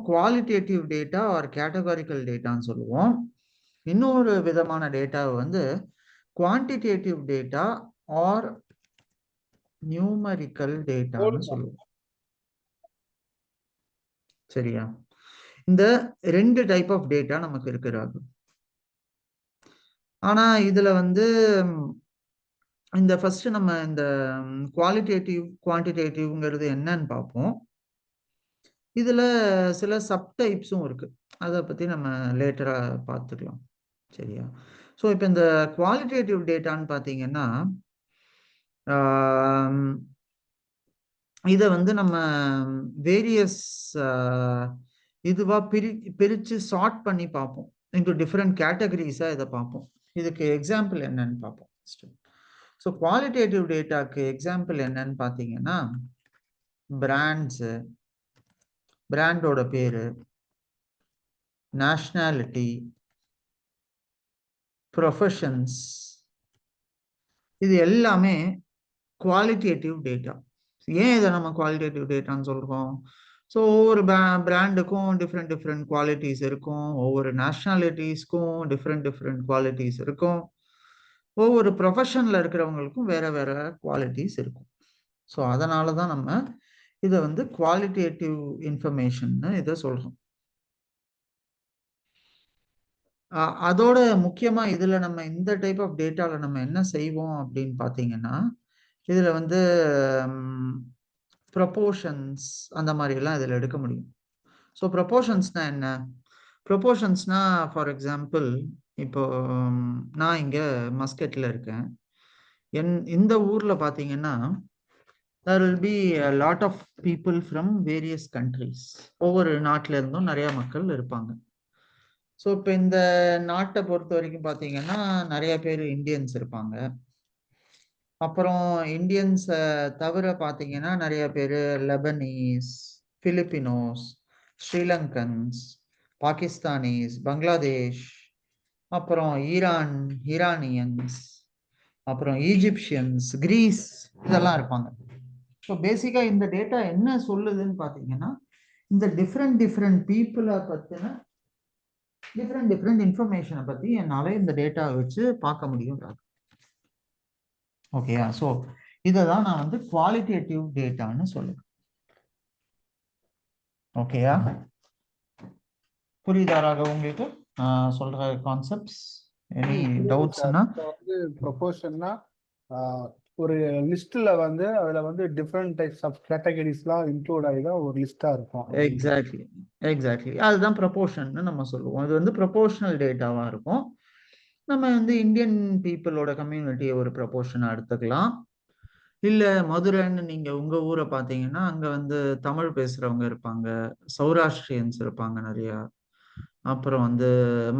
Qualitative data R categorical டேட்டான்னு சொல்லுவோம். இன்னொரு விதமான டேட்டாவை வந்து குவான்டிடேட்டிவ் டேட்டா ஆர் நியூமரிக்கல் டேட்டான்னு சொல்லுவோம். சரியா? இந்த 2 டைப் ஆஃப் டேட்டா நமக்கு இருக்கிறாங்க. ஆனா இதுல வந்து இந்த ஃபர்ஸ்ட் நம்ம இந்த குவாலிட்டேட்டிவ் குவான்டிடேட்டிவ்ங்கிறது என்னன்னு பார்ப்போம். இதுல சில சப்டைப்ஸும் இருக்கு. அதை பத்தி நம்ம லேட்டரா பார்த்துக்கலாம். சரியா? ஸோ இப்போ இந்த குவாலிட்டேட்டிவ் டேட்டான்னு பார்த்தீங்கன்னா இதை வந்து நம்ம வேரியஸ் இதுவா பிரிச்சு சார்ட் பண்ணி பார்ப்போம். இன்டு டிஃப்ரெண்ட் கேட்டகரிஸா இதை பார்ப்போம். இதுக்கு எக்ஸாம்பிள் என்னன்னு பார்ப்போம். ஸோ குவாலிட்டேட்டிவ் டேட்டாக்கு எக்ஸாம்பிள் என்னன்னு பார்த்தீங்கன்னா பிராண்ட்ஸு, பிராண்டோட பேரு, நேஷ்னாலிட்டி, ப்ரொஃபஷன்ஸ், இது எல்லாமே குவாலிட்டேட்டிவ் டேட்டா. ஏன் இதை நம்ம குவாலிட்டேட்டிவ் டேட்டான்னு சொல்றோம்? ஸோ ஒவ்வொரு பிராண்டுக்கும் டிஃப்ரெண்ட் டிஃப்ரெண்ட் குவாலிட்டிஸ் இருக்கும். ஒவ்வொரு நேஷ்னாலிட்டிஸ்க்கும் டிஃப்ரெண்ட் குவாலிட்டிஸ் இருக்கும். ஒவ்வொரு ப்ரொஃபஷனில் இருக்கிறவங்களுக்கும் வேற வேற குவாலிட்டிஸ் இருக்கும். ஸோ அதனால தான் நம்ம இதை வந்து குவாலிட்டேட்டிவ் இன்ஃபர்மேஷன்னு இதை சொல்றோம். அதோட முக்கியமா இதுல நம்ம இந்த டைப் ஆஃப் டேட்டால நம்ம என்ன செய்வோம் அப்படின்னு பார்த்தீங்கன்னா இதுல வந்து ப்ரொபோர்ஷன்ஸ் அந்த மாதிரி எல்லாம் இதுல எடுக்க முடியும். ஸோ ப்ரொபோர்ஷன்ஸ்னா என்ன? ப்ரொபோர்ஷன்ஸ்னா ஃபார் எக்ஸாம்பிள் இப்போ நான் இங்க மஸ்கெட்ல இருக்கேன். இந்த ஊர்ல பாத்தீங்கன்னா there will be a lot of people from various countries. ஒவ்வொரு நாட்டில இருந்தும் நிறைய மக்கள் இருப்பாங்க. ஸோ இப்போ இந்த நாட்டை பொறுத்த வரைக்கும் பார்த்தீங்கன்னா நிறைய பேர் இந்தியன்ஸ் இருப்பாங்க. அப்புறம் இந்தியன்ஸை தவிர பார்த்தீங்கன்னா நிறைய பேர் லெபனீஸ், பிலிப்பினோஸ், ஸ்ரீலங்கன்ஸ், பாகிஸ்தானிஸ், பங்களாதேஷ், அப்புறம் ஈரானியன்ஸ், அப்புறம் ஈஜிப்சியன்ஸ், கிரீஸ், இதெல்லாம் இருப்பாங்க. ஸோ பேசிக்காக இந்த டேட்டா என்ன சொல்லுதுன்னு பார்த்தீங்கன்னா இந்த டிஃப்ரெண்ட் பீப்புளை பற்றின டிஃப்ரெண்ட் இன்ஃபர்மேஷனை பற்றி என்னால் இந்த டேட்டாவை வச்சு பார்க்க முடியும். ஓகேயா? ஸோ இதை தான் நான் வந்து குவாலிட்டேட்டிவ் டேட்டான்னு சொல்லுவேன். ஓகேயா? புரியுதாராக உங்களுக்கு சொல்ற கான்செப்ட்ஸ்? எனி டவுட்ஸ்னா? ப்ரொபோர்ஷன்னா ஒரு லிஸ்ட்ல வந்து அதுல வந்து டிஃப்ரெண்ட் டைப்ஸ் ஆஃப் கேட்டகரிஸ்லாம் இன்க்ளூட் ஆகி தான் ஒரு லிஸ்டா இருக்கும். எக்ஸாக்ட்லி அதுதான் ப்ரொபோர்ஷன்னு நம்ம சொல்லுவோம். இது வந்து ப்ரொபோர்ஷனல் டேட்டாவா இருக்கும். நம்ம வந்து இந்தியன் பீப்புளோட கம்யூனிட்டியை ஒரு ப்ரொபோர்ஷனாக எடுத்துக்கலாம். இல்லை மதுரைன்னு நீங்கள் உங்கள் ஊரை பார்த்தீங்கன்னா அங்கே வந்து தமிழ் பேசுகிறவங்க இருப்பாங்க, சௌராஷ்டிரியன்ஸ் இருப்பாங்க நிறையா, அப்புறம் வந்து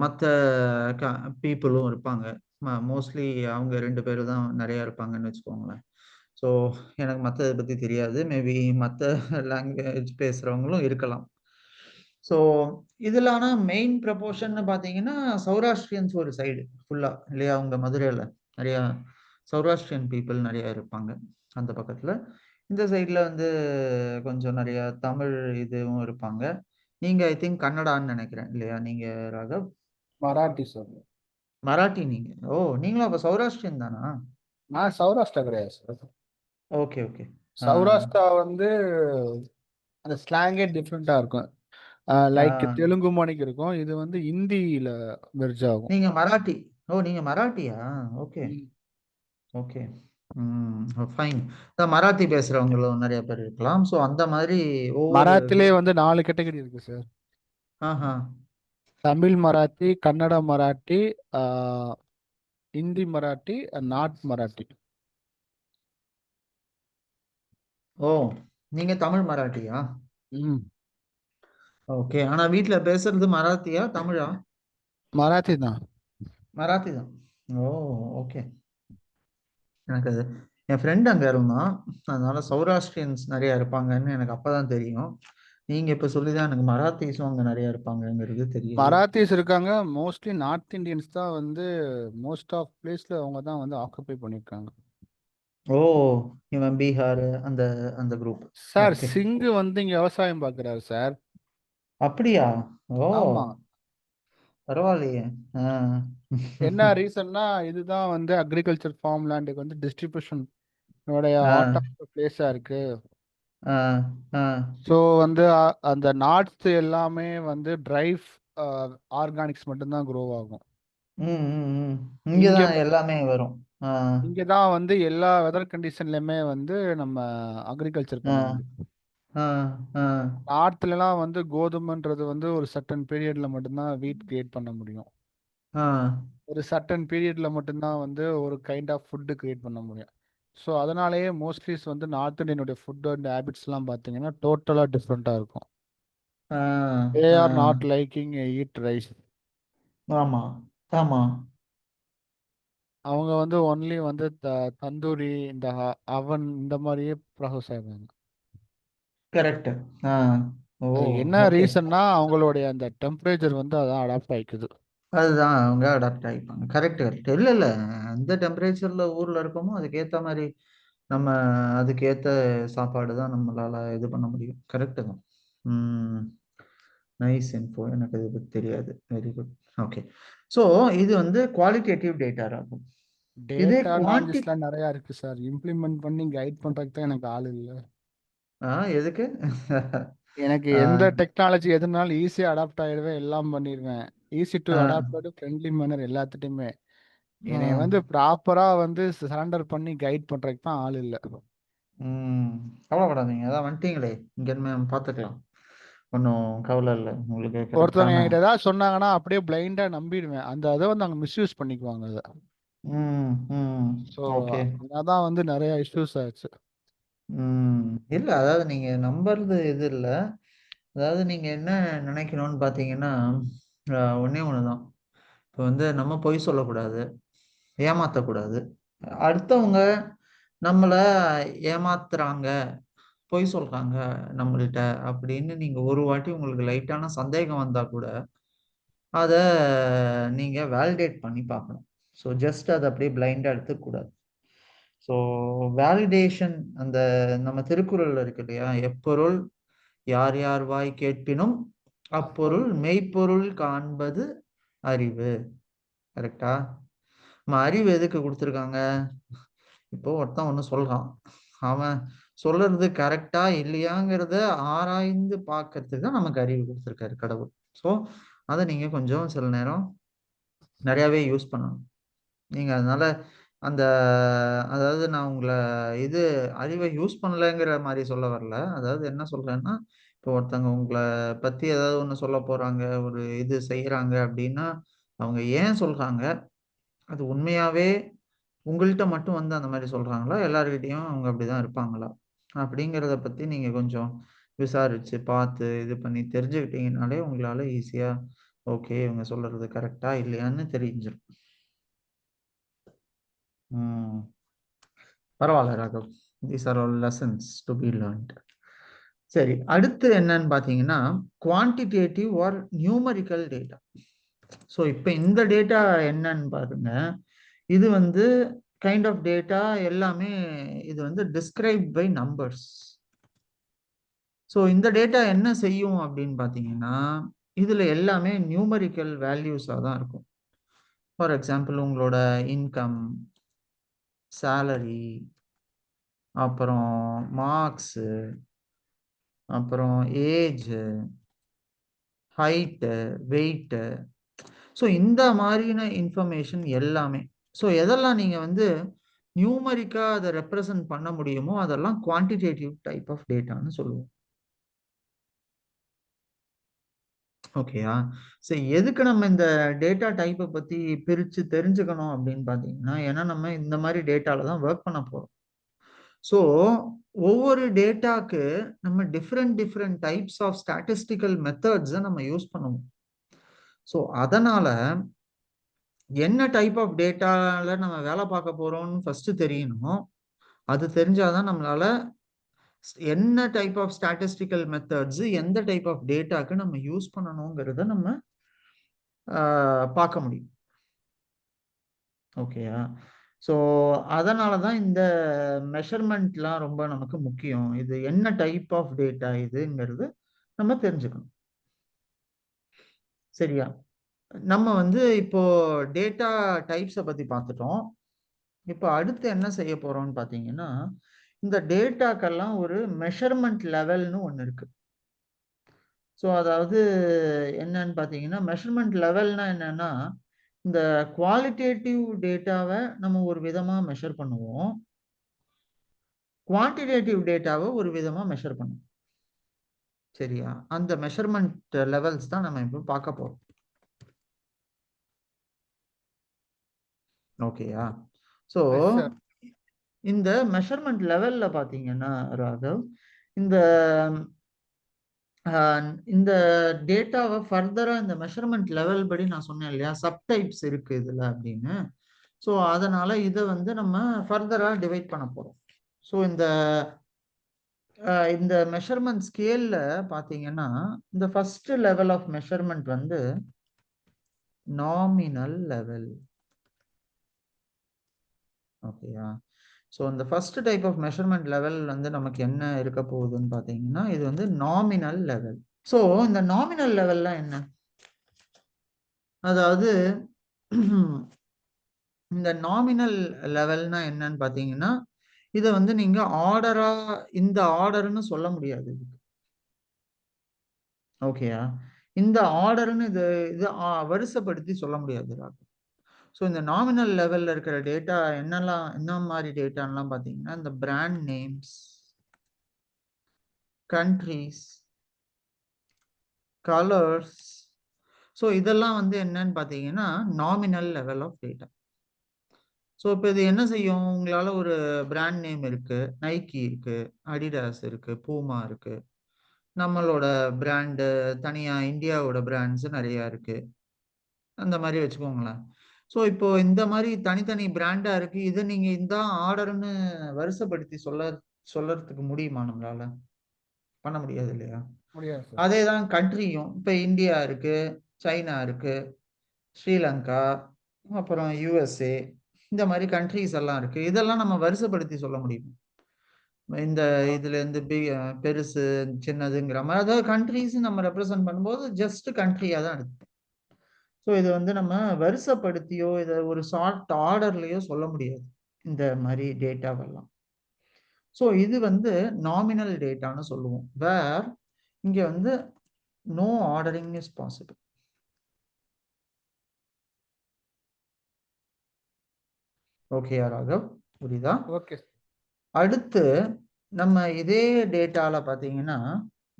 மற்ற பீப்புளும் இருப்பாங்க. மோஸ்ட்லி அவங்க 2 பேரும் தான் நிறையா இருப்பாங்கன்னு வச்சுக்கோங்களேன். ஸோ எனக்கு மற்றதை பற்றி தெரியாது, மேபி மற்ற லாங்குவேஜ் பேசுகிறவங்களும் இருக்கலாம். ஸோ இதில் ஆனால் மெயின் ப்ரப்போர்ஷன் பார்த்தீங்கன்னா சௌராஷ்டிரியன்ஸ் ஒரு சைடு ஃபுல்லாக இல்லையா? அவங்க மதுரையில் நிறையா சௌராஷ்டிரியன் பீப்புள் நிறையா இருப்பாங்க அந்த பக்கத்தில். இந்த சைடில் வந்து கொஞ்சம் நிறையா தமிழ் இதுவும் இருப்பாங்க. நீங்கள் ஐ திங்க் கன்னடான்னு நினைக்கிறேன் இல்லையா நீங்கள் ராகவ்? மராட்டி சார். மராட்டி நீங்க? ஓ நீங்களும் அப்போ சௌராஷ்டிரியன் தானா? நான் சௌராஷ்டிரா கிடையாது சார். Okay okay. சௌராஷ்டிரா வந்து அந்த ஸ்லாங்கே டிஃப்ரெண்டா இருக்கும். லைக் தெலுங்கு மொழிக்கு இருக்கும், இது வந்து ஹிந்தியில மெர்ஜ் ஆகும். நீங்க மராட்டி? ஓ நீங்க மராட்டியா? Okay okay. ஃபைன். மராத்தி பேசுறவங்களும் நிறைய பேர் இருக்கலாம். ஸோ அந்த மாதிரி மராத்திலே வந்து 4 கேட்டகரி இருக்கு சார். தமிழ் மராத்தி, கன்னட மராட்டி, ஹிந்தி மராட்டி, நார்த் மராட்டி. ஓ நீங்க தமிழ் மராட்டியா? ஓகே. ஆனா வீட்ல பேசுறது மராத்தியா தமிழா? மராத்தி தான். மராத்தி தான். ஓ ஓகே. எனக்கு அது என் ஃப்ரெண்ட் அங்கே இருந்தான், அதனால சௌராஷ்டிரியன்ஸ் நிறையா இருப்பாங்கன்னு எனக்கு அப்பதான் தெரியும். நீங்க இப்ப சொல்லிதான் எனக்கு மராத்திஸும் அங்கே நிறைய இருப்பாங்கங்கிறது தெரியும். மராத்திஸ் இருக்காங்க, மோஸ்ட்லி நார்த் இந்தியன்ஸ் தான் வந்து மோஸ்ட் ஆஃப் பிளேஸ்ல அவங்க தான் வந்து ஆக்குபை பண்ணியிருக்காங்க. ஓ இவன் பீகார் அந்த அந்த குரூப் சார். சிங்கு வந்து இங்க விவசாயம் பார்க்குறாரு சார். அப்படியா? ஓ, ஆமா. பரவாயில்லையே. ஆ. என்ன ரீசன்னா இதுதான் வந்து அக்ரிகல்ச்சர் ஃபார்ம் லேண்டுக்கு வந்து டிஸ்ட்ரிபியூஷன் ஆ, ஹார்ட் ஆஃப் பிளேஸா இருக்கு. ஆ, ஆ. ஸோ வந்து அந்த நாட்ஸ் எல்லாமே வந்து ட்ரைவ் ஆர்கானிக்ஸ் மட்டும்தான் க்ரோ ஆகும். ம், ம், ம். இங்க இங்கதான் எல்லாமே வரும். ஆ, இங்க தான் வந்து எல்லா வெதர் கண்டிஷன்லையுமே வந்து நம்ம அக்ரிகல்ச்சர் ஆ, பண்ண முடியும். ஆ, ஆ, நார்த்லலாம் வந்து கோதுமைன்றது வந்து ஒரு சர்டன் பீரியட்ல மட்டும்தான் வீட் கிரியேட் பண்ண முடியும். ஆ. ஒரு சர்டன் பீரியட்ல மட்டும்தான் வந்து ஒரு கைண்ட் ஆஃப் ஃபுட்டு கிரியேட் பண்ண முடியும். ஸோ அதனாலேயே மோஸ்ட்லிஸ் வந்து நார்த் இந்தியனுடைய ஃபுட் அண்ட் ஹேபிட்ஸ்லாம் பார்த்தீங்கன்னா டோட்டலாக டிஃப்ரெண்ட்டாக இருக்கும். Ah, they ah. Are not liking eat rice. ஆமா, ஆமா. அவங்க வந்து ஒன்லி வந்து தந்தூரி இந்த அவன் இந்த மாதிரியே ப்ராசஸ் ஆகுறாங்க. கரெக்ட். ஆ. ஓ, அது என்ன ஓகே. ரீசன்னா அவங்களுடைய அந்த டெம்பரேச்சர் வந்து அதான் அடாப்ட் ஆயிக்குது. அதுதான் அவங்க அடாப்ட் ஆகிப்பாங்க. Correct, correct. இல்ல, இல்ல. எந்த டெம்பரேச்சர்ல ஊர்ல இருக்கோமோ அதுக்கேத்த மாதிரி நம்ம அதுக்கேத்த சாப்பாடு தான் நம்மளால இது பண்ண முடியும். கரெக்ட் தான். ம். Nice info. எனக்கு இது பத்தி தெரியாது. Very good. ஓகே. ஸோ இது வந்து குவாலிட்டேட்டிவ் டேட்டா ஆகும். இதே டேட்டா அனாலிசிஸ்லாம் நிறையா இருக்கு சார். இம்ப்ளிமெண்ட் பண்ணி கைட் பண்றதுக்கு தான் எனக்கு ஆள் இல்லை. எதுக்கு? எனக்கு ஆ, எந்த டெக்னாலஜி எதுனாலும் ஈஸியாக அடாப்ட் ஆகிடுவேன், எல்லாம் பண்ணிடுவேன். Easy to ah, adapt, friendly manner எல்லாத்துட்டையுமே. ஆ. என்னை வந்து ப்ராப்பராக வந்து சரண்டர் பண்ணி கைட் பண்ணுறதுக்கு தான் ஆள் இல்லை. ம். கவலைப்படாதீங்க. அதான் வந்துட்டீங்களே. இங்க இனிமே பார்த்துக்கலாம். ஒன்றும் கவலை இல்லை. உங்களுக்கு ஒருத்தவங்க கரெக்டான. என்கிட்ட ஏதாவது சொன்னாங்கன்னா அப்படியே பிளைண்டாக நம்பிடுவேன். அந்த இதை வந்து அவங்க மிஸ்யூஸ் பண்ணிக்குவாங்க அதை. ம், ம். So okay. அதான் வந்து நிறைய இஷ்யூஸ் ஆச்சு. ம். இல்ல, அதாவது நீங்க நம்புறது இது இல்ல. அதாவது நீங்க என்ன நினைக்கணும்னு பார்த்தீங்கன்னா, ஒண்ணே ஒண்ணுதான். இப்ப வந்து நம்ம பொய் சொல்லக்கூடாது. ஏமாத்தக்கூடாது. அடுத்தவங்க நம்மள ஏமாத்துறாங்க, பொய் சொல்றாங்க நம்மள்ட்ட அப்படின்னு நீங்க ஒரு வாட்டி உங்களுக்கு லைட்டான சந்தேகம் வந்தா கூட, அத நீங்க வேலிடேட் பண்ணி பார்க்கணும். ஸோ ஜஸ்ட் அத அப்படியே பிளைண்டா எடுத்துக்கக்கூடாது. ஸோ வேலிடேஷன் அந்த நம்ம திருக்குறள்ல இருக்கு இல்லையா? எப்பொருள் யார் யார் வாய் கேட்பினும் அப்பொருள் அப்பொழுது மெய்ப்பொருள் காண்பது அறிவு. கரெக்டா? நம்ம அறிவு எதுக்கு கொடுத்துருக்காங்க? இப்போ ஒருத்தன் ஒண்ணு சொல்றான். அவன் சொல்றது கரெக்டா இல்லையாங்கிறத ஆராய்ந்து பார்க்கறதுக்கு தான் நமக்கு அறிவு கொடுத்துருக்காரு கடவுள். ஸோ அத நீங்க கொஞ்சம் சில நேரம் நிறையாவே யூஸ் பண்ணணும். நீங்க அதனால அந்த அதாவது நான் உங்கள இது அறிவை யூஸ் பண்ணலங்கிற மாரி சொல்ல வரல. அதாவது என்ன சொல்றேன்னா, இப்போ ஒருத்தவங்க உங்கள பத்தி ஏதாவது ஒண்ணு சொல்லப் போறாங்க, ஒரு இது செய்றாங்க அப்படின்னா, அவங்க ஏன் சொல்றாங்க? அது உண்மையாவே உங்கள்ட்ட மட்டும் வந்து அந்த மாரி சொல்றாங்களா? எல்லார்கிட்டயும் அவங்க அப்படிதான் இருப்பாங்களா? அப்படிங்கிறத பத்தி நீங்க கொஞ்சம் விசாரிச்சு, பார்த்து, இது பண்ணி தெரிஞ்சுக்கிட்டீங்கனாலே உங்களால ஈஸியா, ஓகே இவங்க சொல்றது கரெக்ட்டா? இல்லையான்னு தெரிஞ்சிரும். ம். பரவால்ல Raghav. These are all lessons to be learnt. சரி. அடுத்து என்னன்னு பார்த்தீங்கன்னா, quantitative or numerical data. So இப்ப இந்த டேட்டா என்னன்னு பாருங்க. இது வந்து கைண்ட் ஆஃப் டேட்டா எல்லாமே இது வந்து டிஸ்கிரைப்ட் பை நம்பர்ஸ். ஸோ இந்த டேட்டா என்ன செய்யும் அப்படின்னு பார்த்தீங்கன்னா, இதுல எல்லாமே நியூமெரிக்கல் வேல்யூஸா தான் இருக்கும். ஃபார் எக்ஸாம்பிள் உங்களோட இன்கம், சேலரி, அப்புறம் மார்க்ஸு, அப்புறம் ஏஜு, ஹைட்டு, வெயிட்டு. ஸோ இந்த மாரியான இன்ஃபர்மேஷன் எல்லாமே. ஸோ எதெல்லாம் நீங்க வந்து நியூமெரிக்கா அத ரெப்ரசன்ட் பண்ண முடியுமோ, அதெல்லாம் குவான்டிடேட்டிவ் டைப் ஆஃப் டேட்டான்னு சொல்லுவோம். ஓகேயா? ஸோ எதுக்கு நம்ம இந்த டேட்டா டைப்ப பத்தி பிரிச்சு தெரிஞ்சுக்கணும் அப்படின்னு பார்த்தீங்கன்னா, ஏன்னா நம்ம இந்த மாரி டேட்டால தான் வொர்க் பண்ண போறோம். ஸோ ஒவ்வொரு டேட்டாக்கு நம்ம different different types of statistical methods நம்ம யூஸ் பண்ணுவோம். ஸோ அதனால என்ன டைப் ஆஃப் டேட்டால நம்ம வேலை பார்க்க போறோம்னு ஃபர்ஸ்ட் தெரியணும். அது தெரிஞ்சாதான் நம்மளால என்ன டைப் ஆஃப் ஸ்டாட்டிஸ்டிக்கல் மெத்தட்ஸ் எந்த டைப் ஆஃப் டேட்டாக்கு நம்ம யூஸ் பண்ணணுங்கிறத நம்ம பார்க்க முடியும். ஓகேயா? ஸோ அதனால தான் இந்த மெஷர்மென்ட்லாம் ரொம்ப நமக்கு முக்கியம். இது என்ன டைப் ஆஃப் டேட்டா இதுங்கிறது நம்ம தெரிஞ்சுக்கணும். சரியா? நம்ம வந்து இப்போ டேட்டா டைப்ஸை பத்தி பார்த்துட்டோம். இப்போ அடுத்து என்ன செய்ய போறோம்னு பார்த்தீங்கன்னா, இந்த டேட்டாக்கெல்லாம் ஒரு மெஷர்மெண்ட் லெவல்னு ஒன்று இருக்கு. ஸோ அதாவது என்னன்னு பார்த்தீங்கன்னா, மெஷர்மெண்ட் லெவல்னா என்னன்னா, இந்த குவாலிட்டேட்டிவ் டேட்டாவை நம்ம ஒரு விதமா மெஷர் பண்ணுவோம். குவான்டிடேட்டிவ் டேட்டாவை ஒரு விதமா மெஷர் பண்ணுவோம். சரியா? அந்த மெஷர்மெண்ட் லெவல்ஸ் தான் நம்ம இப்போ பார்க்க போறோம். ஓகேயா? So yes sir. இந்த மெஷர்மெண்ட் லெவல்ல பார்த்தீங்கன்னா ராகவ், இந்த இந்த டேட்டாவை ஃபர்தரா இந்த மெஷர்மெண்ட் லெவல் படி நான் சொன்னேன் இல்லையா, சப்டைப்ஸ் இருக்கு இதுல அப்படின்னு. ஸோ அதனால இதை வந்து நம்ம ஃபர்தரா டிவைட் பண்ண போறோம். ஸோ இந்த மெஷர்மெண்ட் ஸ்கேல்ல பார்த்தீங்கன்னா, இந்த ஃபர்ஸ்ட் லெவல் ஆஃப் மெஷர்மெண்ட் வந்து நாமினல் லெவல். ஓகேயா? ஸோ இந்த first type of measurement level வந்து நமக்கு என்ன இருக்க போகுதுன்னு பார்த்தீங்கன்னா, இது வந்து நாமினல் லெவல். ஸோ இந்த நாமினல் லெவல்ல என்ன, அதாவது இந்த நாமினல் லெவல்னா என்னன்னு பார்த்தீங்கன்னா, இதை வந்து நீங்க ஆர்டரா இந்த ஆர்டர்னு சொல்ல முடியாது. ஓகேயா? இந்த ஆர்டர்னு இது இது வரிசைப்படுத்தி சொல்ல முடியாது. ஸோ இந்த நாமினல் லெவல்ல இருக்கிற டேட்டா என்ன மாதிரி டேட்டான்லாம் பார்த்தீங்கன்னா, இந்த brand names, countries, colours. So இதெல்லாம் வந்து என்னன்னு பார்த்தீங்கன்னா nominal level of data. So இப்போ இது என்ன செய்யும், உங்களால் ஒரு பிராண்ட் நேம் இருக்கு, நைக்கி இருக்கு, அடிடாஸ் இருக்கு, பூமா இருக்கு, நம்மளோட பிராண்டு தனியாக இந்தியாவோட பிராண்ட்ஸ் நிறையா இருக்கு, அந்த மாதிரி வச்சுக்கோங்களேன். ஸோ இப்போ இந்த மாதிரி தனித்தனி பிராண்டா இருக்கு, இதை நீங்க இந்த ஆர்டர்னு வரிசைப்படுத்தி சொல்லறதுக்கு முடியுமா? நம்மளால பண்ண முடியாது இல்லையா? முடியாது சார். அதே தான் கண்ட்ரியும். இப்போ இந்தியா இருக்கு, சைனா இருக்கு, ஸ்ரீலங்கா, அப்புறம் யுஎஸ்ஏ, இந்த மாதிரி கண்ட்ரிஸ் எல்லாம் இருக்கு. இதெல்லாம் நம்ம வரிசைப்படுத்தி சொல்ல முடியும். இந்த இதுல இருந்து பெருசு சின்னதுங்கிற மாதிரி, அதாவது கண்ட்ரிஸ் நம்ம ரெப்ரசென்ட் பண்ணும்போது ஜஸ்ட் கண்ட்ரியா தான் இருக்கு. ஸோ இது வந்து நம்ம வரிசைப்படுத்தியோ இதை ஒரு ஷார்ட் ஆர்டர்லயோ சொல்ல முடியாது இந்த மாதிரி டேட்டாவெல்லாம். ஸோ இது வந்து நாமினல் டேட்டான்னு சொல்லுவோம், வேர் இங்க வந்து no ordering is possible. Okay Raghav, புரியுதா? ஓகே. அடுத்து நம்ம இதே டேட்டால பார்த்தீங்கன்னா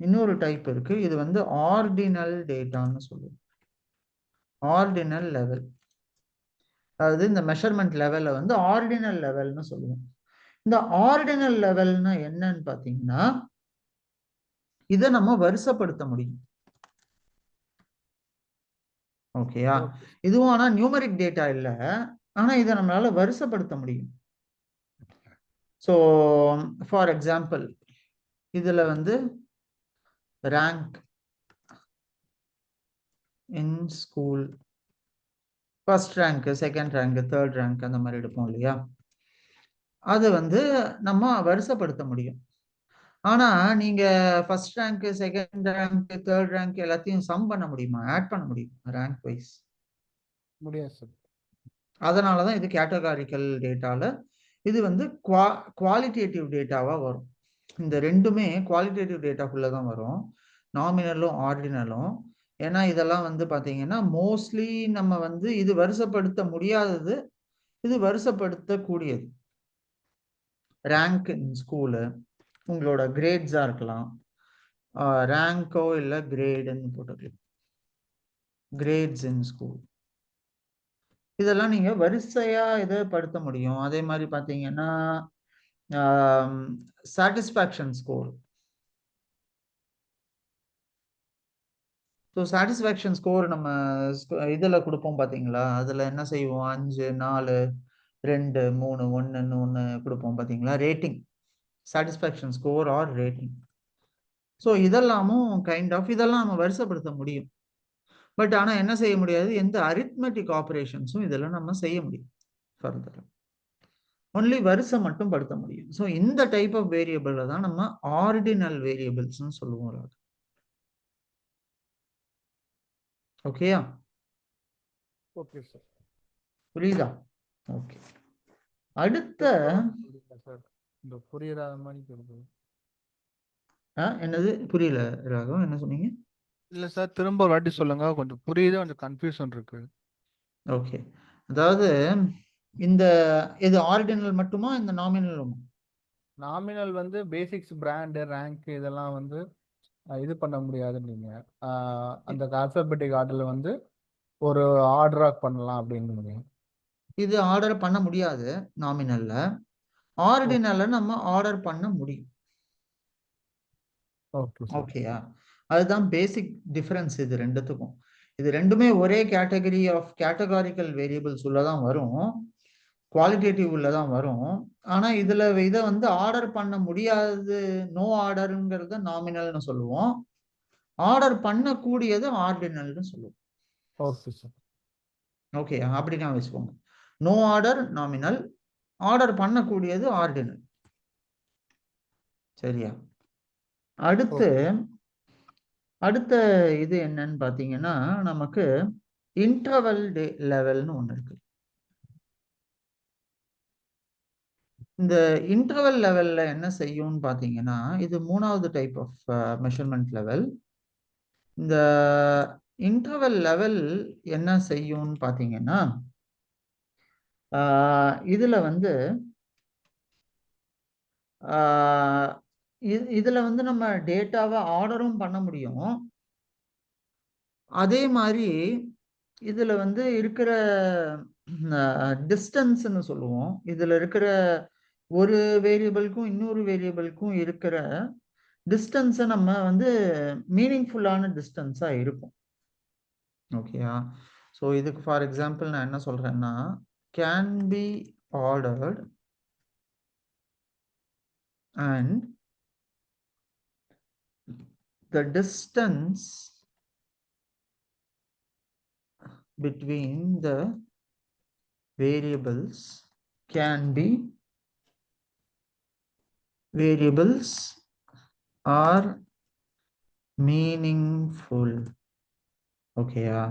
இன்னொரு டைப் இருக்கு, இது வந்து ஆர்டினல் டேட்டான்னு சொல்லுவோம். ஆர்டினல் லெவல், அதாவது இந்த மெஷர்மெண்ட் லெவல்ல வந்து ஆர்டினல் லெவல்னு சொல்லுவோம். இந்த ஆர்டினல் லெவல்னா என்னன்னு பார்த்தீங்கன்னா, இதை நம்ம வரிசைப்படுத்த முடியும். ஓகேயா? இதுவும் ஆனா நியூமரிக் டேட்டா இல்லை, ஆனா இதை நம்மளால வரிசைப்படுத்த முடியும். ஸோ ஃபார் எக்ஸாம்பிள், இதுல வந்து ரேங்க் இன் school, first rank, second rank, third rank, அந்த மாதிரி எடுப்போம் இல்லையா? அது வந்து நம்ம வரிசைப்படுத்த முடியும். ஆனா நீங்க first rank, second rank, third rank எல்லாத்தையும் சம் பண்ண முடியுமா, ஆட் பண்ண முடியுமா ரேங்க் வைஸ்? முடியாது சார். அதனாலதான் இது கேட்டகாரிக்கல் டேட்டால இது வந்து குவாலிட்டேட்டிவ் டேட்டாவா வரும். இந்த ரெண்டுமே குவாலிட்டேட்டிவ் டேட்டாக்குள்ள தான் வரும், நாமினலும் ஆர்டினலும். ஏன்னா இதெல்லாம் வந்து பாத்தீங்கன்னா மோஸ்ட்லி நம்ம வந்து இது வரிசைப்படுத்த முடியாதது, இது வரிசைப்படுத்தக்கூடியது. ரேங்க் இன் ஸ்கூலு உங்களோட கிரேட்ஸா இருக்கலாம், ரேங்கோ இல்ல கிரேடுன்னு போட்டுக்கலாம், கிரேட்ஸ் இன் ஸ்கூல். இதெல்லாம் நீங்க வரிசையா இதை படுத்த முடியும். அதே மாதிரி பாத்தீங்கன்னா satisfaction score. So satisfaction score நம்ம இதில் கொடுப்போம் பார்த்தீங்களா, அதில் என்ன செய்வோம், 5, 4, 2, 3, 1ன்னு ஒன்று கொடுப்போம் பார்த்தீங்களா, rating, satisfaction score or rating. So இதெல்லாமும் கைண்ட் ஆஃப் இதெல்லாம் நம்ம வரிசைப்படுத்த முடியும். பட் ஆனால் என்ன செய்ய முடியாது, எந்த அரித்மெட்டிக் ஆப்ரேஷன்ஸும் இதெல்லாம் நம்ம செய்ய முடியும் ஃபர்தர், ஒன்லி வரிசை மட்டும் படுத்த முடியும். ஸோ இந்த டைப் ஆஃப் வேரியபிளை தான் நம்ம ஆர்டினல் வேரியபிள்ஸ்னு சொல்லுவோம். ஓகேயா? Okay sir. புரியுதா? ஓகே. அடுத்த சார் இந்த புரியுற மாதிரி சொல்லுங்க. என்னது புரியல ராகவ், என்ன சொன்னீங்க? இல்ல சார், திரும்ப ஒரு வாட்டி சொல்லுங்க, கொஞ்சம் புரியுது, கொஞ்சம் கன்ஃபியூஷன் இருக்கு. ஓகே, அதாவது இந்த இது ஆர்டினல் மட்டுமா இந்த நாமினல்? நாமினல் வந்து பேசிக்ஸ், பிராண்டு, ரேங்க் இதெல்லாம் வந்து இது பண்ண முடியாதுன்னு அந்த ஆல்பபெட்டிக் ஆர்டர்ல வந்து ஒரு ஆர்டரா பண்ணலாம் அப்படின்னு. இது ஆர்டர் பண்ண முடியாது நாமினல்ல. ஆர்டினல்ல நம்ம ஆர்டர் பண்ண முடியும். ஓகேயா? அதுதான் பேசிக் டிஃபரன்ஸ் இது ரெண்டுத்துக்கும். இது ரெண்டுமே ஒரே கேட்டகரி ஆஃப் கேட்டகாரிக்கல் வேரியபிள்ஸ் உள்ளதான் வரும், குவாலிட்டேட்டிவ் உள்ளதான் வரும். ஆனா இதுல இதை வந்து ஆர்டர் பண்ண முடியாது, நோ ஆர்டருங்கிறத நாமினல்னு சொல்லுவோம். ஆர்டர் பண்ணக்கூடியது ஆர்டினல்னு சொல்லுவோம். Okay sir. ஓகே, அப்படின்னா வச்சுக்கோங்க. நோ ஆர்டர் நாமினல், ஆர்டர் பண்ணக்கூடியது ஆர்டினல். சரியா? அடுத்த இது என்னன்னு பாத்தீங்கன்னா, நமக்கு இன்டர்வல் லெவல்னு ஒண்ணு இருக்கு. இந்த இன்டர்வல் லெவல்ல என்ன செய்யும்னு பாத்தீங்கன்னா, இது 3வது டைப் ஆஃப் மெஷர்மெண்ட் லெவல். இந்த இன்டர்வல் லெவல் என்ன செய்யும்னு பாத்தீங்கன்னா, இதுல வந்து இதுல வந்து நம்ம டேட்டாவை ஆர்டரும் பண்ண முடியும். அதே மாதிரி இதுல வந்து இருக்கிற டிஸ்டன்ஸ்னு சொல்லுவோம். இதுல இருக்கிற ஒரு வேரியபிளுக்கும் இன்னொரு வேரியபிளுக்கும் இருக்கிற டிஸ்டன்ஸை நம்ம வந்து மீனிங்ஃபுல்லான டிஸ்டன்ஸா இருக்கும். ஓகேயா? ஸோ இதுக்கு ஃபார் எக்ஸாம்பிள் நான் என்ன சொல்றேன்னா, can be ordered and the distance between the variables can be variables are meaningful. ஓகேயா?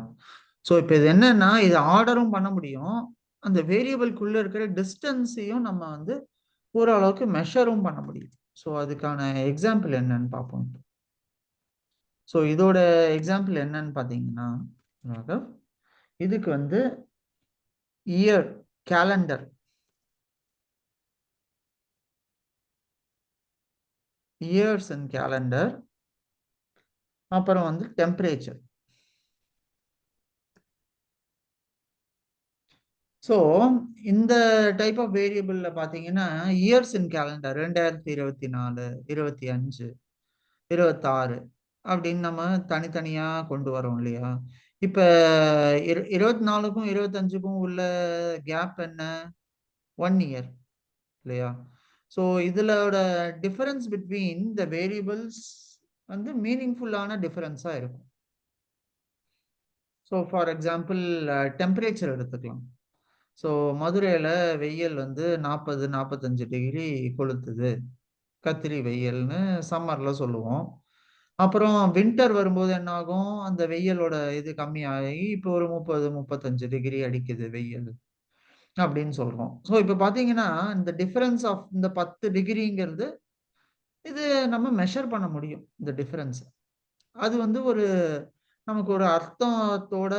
ஸோ இப்போ இது என்னன்னா, இது ஆர்டரும் பண்ண முடியும், அந்த வேரியபிள்குள்ள இருக்கிற டிஸ்டன்ஸையும் நம்ம வந்து ஓரளவுக்கு மெஷரும் பண்ண முடியும். ஸோ அதுக்கான எக்ஸாம்பிள் என்னன்னு பார்ப்போம். ஸோ இதோட எக்ஸாம்பிள் என்னன்னு பார்த்தீங்கன்னா, இதுக்கு வந்து year, calendar, years and calendar, அப்புறம் வந்து டெம்பரேச்சர். ஸோ இந்த டைப் ஆஃப் வேரியபிள்ல பார்த்தீங்கன்னா, இயர்ஸ் இன் கேலண்டர் 2024, 25, 26 அப்படின்னு நம்ம தனித்தனியா கொண்டு வரோம் இல்லையா? இப்ப 24க்கும் 25க்கும் உள்ள கேப் என்ன? 1 இயர் இல்லையா? ஸோ இதோட டிஃபரன்ஸ் பிட்வீன் த வேரியபிள்ஸ் வந்து மீனிங்ஃபுல்லான டிஃபரன்ஸா இருக்கும். ஸோ ஃபார் எக்ஸாம்பிள் டெம்பரேச்சர் எடுத்துக்கலாம். ஸோ மதுரையில் வெயில் வந்து 40-45 டிகிரி கொளுத்துது, கத்திரி வெயில்னு சம்மரில் சொல்லுவோம். அப்புறம் வின்டர் வரும்போது என்ன ஆகும், அந்த வெயிலோட இது கம்மியாகி இப்போ ஒரு 30-35 டிகிரி அடிக்குது வெயில் அப்படின்னு சொல்கிறோம். ஸோ இப்போ பார்த்தீங்கன்னா, இந்த டிஃபரன்ஸ் ஆஃப் இந்த 10 டிகிரிங்கிறது இது நம்ம மெஷர் பண்ண முடியும். இந்த டிஃபரன்ஸ் அது வந்து நமக்கு ஒரு அர்த்தத்தோட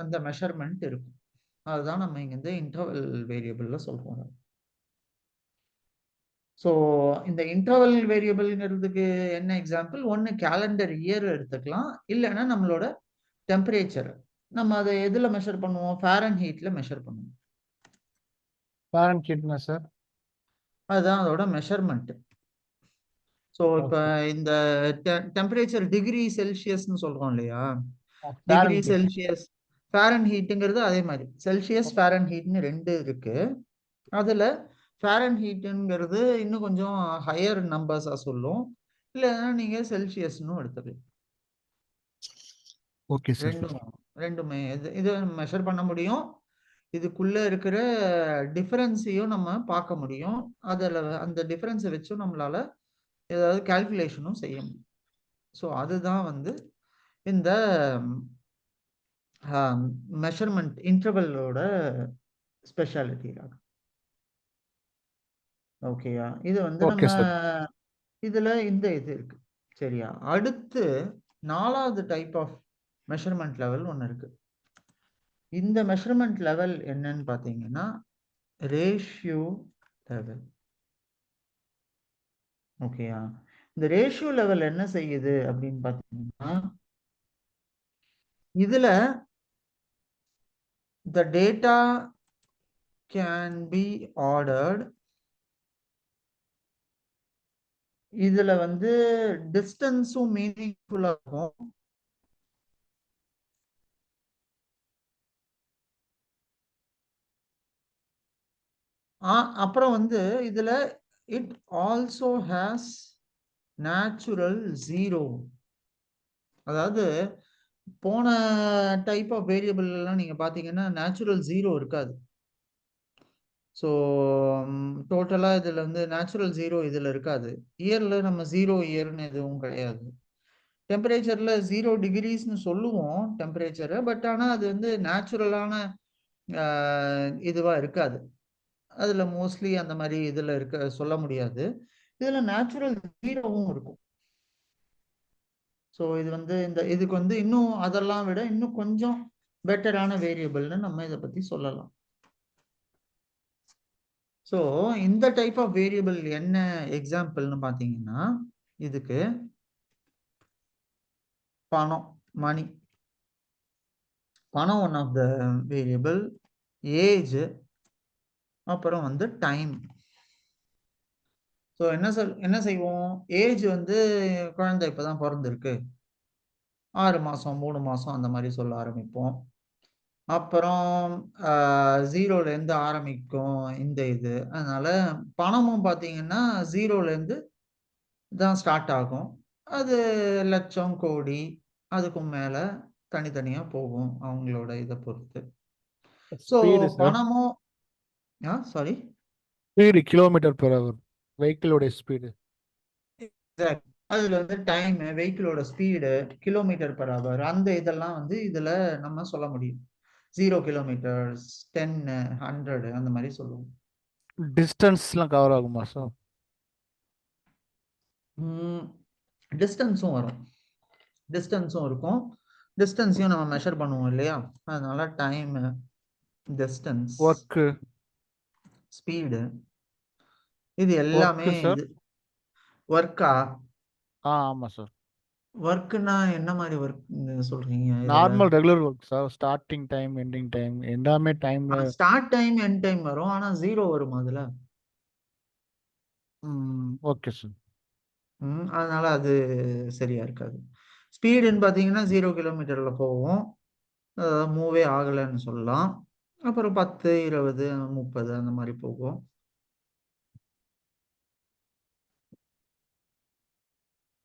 அந்த மெஷர்மெண்ட் இருக்கும். அதுதான் நம்ம இங்க இந்த இன்டர்வல் வேரியபிள்ல சொல்றோம். ஸோ இந்த இன்டர்வல் வேரியபிள்ங்கிறதுக்கு என்ன எக்ஸாம்பிள்? ஒன்று கேலண்டர் இயர் எடுத்துக்கலாம், இல்லைன்னா நம்மளோட டெம்பரேச்சர். நம்ம அதை எதுல மெஷர் பண்ணுவோம்? ஃபாரன்ஹீட்ல மெஷர் பண்ணுவோம். ஃபாரன்ஹீட்னா சார்? அதுதான் அதோட மெஷர்மெண்ட். ஸோ இப்போ இந்த டெம்பரேச்சர் டிகிரி செல்சியஸ்னு சொல்றோம் இல்லையா? டிகிரி செல்சியஸ், ஃபாரன்ஹீட்டுங்கிறது அதே மாதிரி செல்சியஸ் ஃபாரன்ஹீட்னு 2 இருக்கு. அதுல ஃபாரன்ஹீட்டுங்கிறது இன்னும் கொஞ்சம் ஹையர் நம்பர்ஸா சொல்லும், இல்லைன்னா நீங்க செல்சியஸ்னு எடுத்துக்கலாம். Okay sir. ரெண்டுமே இது மெஷர் பண்ண முடியும். இதுக்குள்ள இருக்கிற டிஃபரன்ஸையும் நம்ம பார்க்க முடியும். அதில் அந்த டிஃபரன்ஸை வச்சும் நம்மளால ஏதாவது கால்குலேஷனும் செய்ய முடியும். ஸோ அதுதான் வந்து இந்த மெஷர்மெண்ட் இன்டர்வலோட ஸ்பெஷாலிட்டி ராகா. ஓகேயா? இது வந்து ஓகே நம்ம சார். இதுல இந்த இது இருக்கு. சரியா? அடுத்து 4வது டைப் ஆஃப் மெஷர்மெண்ட் லெவல் ஒண்ணு இருக்கு. இந்த மெஷர்மெண்ட் லெவல் என்னன்னு பார்த்தீங்கன்னா, ரேஷியோ லெவல். ஓகேயா? இந்த ரேஷியோ லெவல் என்ன செய்யுது அப்படின்னு பார்த்தீங்கன்னா, இதுல the data can be ordered. இதுல வந்து டிஸ்டன்ஸும் மீனிங்ஃபுல்லா இருக்கும். அப்புறம் வந்து இதுல it also has natural zero. அதாவது போன டைப் ஆஃப் வேரியபிள் எல்லாம் நீங்க பாத்தீங்கன்னா நேச்சுரல் ஜீரோ இருக்காது. ஸோ டோட்டலா இதுல வந்து நேச்சுரல் ஜீரோ இதுல இருக்காது. இயர்ல நம்ம ஜீரோ இயர்னு எதுவும் கிடையாது. டெம்பரேச்சர்ல 0 டிகிரிஸ்னு சொல்லுவோம் டெம்பரேச்சரை. பட் ஆனா அது வந்து நேச்சுரலான இதுவா இருக்காது. அதுல மோஸ்ட்லி அந்த மாதிரி இதுல இருக்க சொல்ல முடியாது. இதுல நேச்சுரல் ஜீரோவும் இருக்கும். ஸோ இது வந்து இதுக்கு வந்து இன்னும் அதெல்லாம் விட இன்னும் கொஞ்சம் பெட்டரான வேரியபிள்னு நம்ம இதை பத்தி சொல்லலாம். ஸோ இந்த டைப் ஆஃப் வேரியபிள் என்ன எக்ஸாம்பிள்னு பார்த்தீங்கன்னா, இதுக்கு பணம், மணி. பணம் one of the variable, age, அப்புறம் வந்து டைம். ஸோ என்ன செய்வோம், ஏஜ் வந்து குழந்தை இப்பதான் பிறந்திருக்கு, 6 மாசம் 3 மாசம் அந்த மாதிரி சொல்ல ஆரம்பிப்போம். அப்புறம் 0ல இருந்து ஆரம்பிக்கும் இந்த இது. அதனால பணமும் பார்த்தீங்கன்னா 0ல இருந்து தான் ஸ்டார்ட் ஆகும். அது லட்சம், கோடி, அதுக்கும் மேல தனித்தனியா போகும் அவங்களோட இதை பொறுத்து. So speed sir. பணமும் சாரி ஸ்பீடு km/h வெஹிக்கிளோட ஸ்பீடு. அதுல வந்து டைம், வெஹிக்கிளோட ஸ்பீடு, km/h, அந்த இதெல்லாம் வந்து இதுல நம்ம சொல்ல முடியும். 0 கிலோமீட்டர்ஸ், 10, 100 அந்த மாதிரி சொல்லுவோம். டிஸ்டன்ஸ்லாம் கவர் ஆகுமா சார்? டிஸ்டன்ஸும் வரும், டிஸ்டன்ஸும் இருக்கும். டிஸ்டன்ஸையும் நம்ம மெஷர் பண்ணுவோம் இல்லையா? அதனால டைம், டிஸ்டன்ஸ், ஒர்க்கு, ஸ்பீடு, இது எல்லாமே சார். இது ஒர்க்கா? ஆமா சார். ஒர்க்குன்னா என்ன மாதிரி ஒர்க் சொல்றீங்க? Normal regular work sir. Starting time, ending time, எல்லாமே டைம்ல. ஸ்டார்ட் டைம், எண்ட் டைம் வரும், ஆனா 0 வரும் அதுல. Okay sir. அதனால அது சரியா இருக்காது. ஸ்பீடுன்னு பார்த்தீங்கன்னா 0 கிலோமீட்டர்ல போவோம், மூவே ஆகலைன்னு சொல்லலாம். அப்புறம் 10, 20, 30 அந்த மாதிரி போகும்.